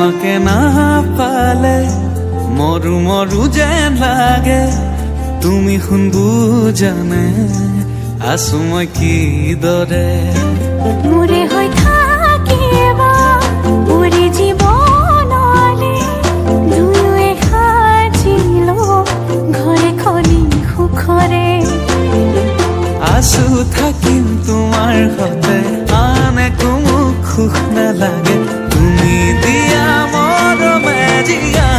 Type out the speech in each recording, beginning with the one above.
তোমাকে না পালে মরু মরু যেন লাগে তুমি শুন বুজানে আছো মই কিদৰে মোৰে হৈ থাকিব মোৰে জীৱনলে দুয়োৱে সাজিলো ঘৰে খনি সুখৰে আছো থাকিম তোমাৰ সতে আন একো মোক সুখ নালাগে তুমি দিয়া মৰমে জিয়া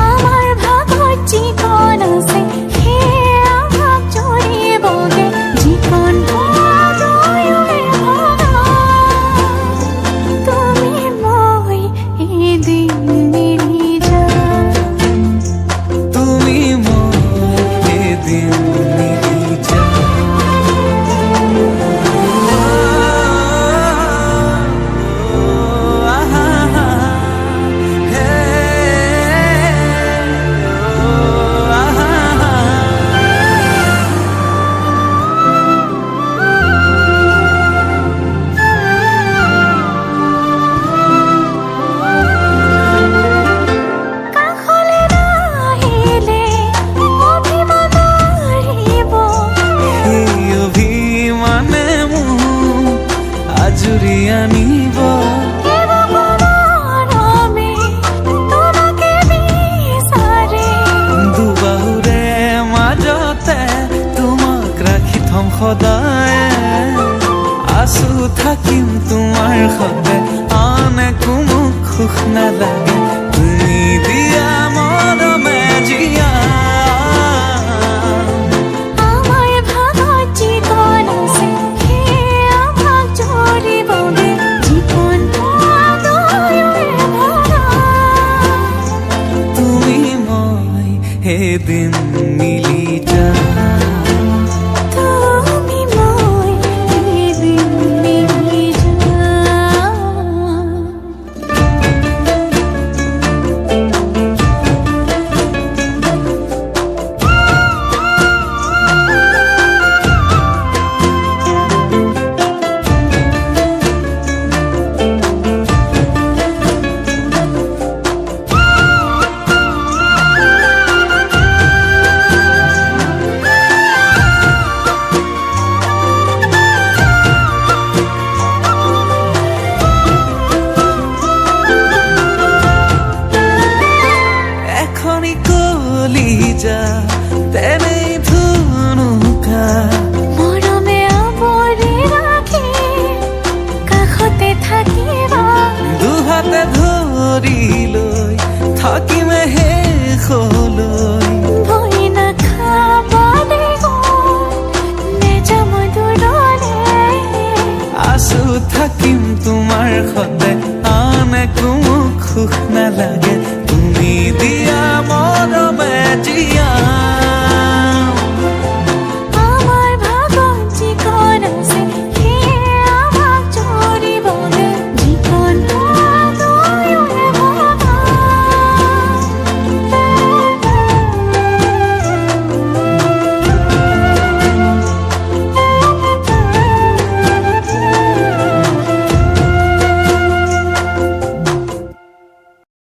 আমাৰ ভাগত যিকণ আছে সেয়া ভাগ জৰিবগে যিকণ দুয়োৱে ভগা তুমি মই এদিন মিলি যাম তুমি মই এদিন মিলি কাষলৈ নাহিলে অভিমান আহিব সেই অভিমানে মোক আজৰি আনিব মৰমে তোমাকে বিচাৰে দুবাহুৰে মাজতে তোমাক ৰাখি থম সদায় আছো থাকিম তোমাৰ সতে আন একো মোক সুখ নালাগে তুমি দিয়া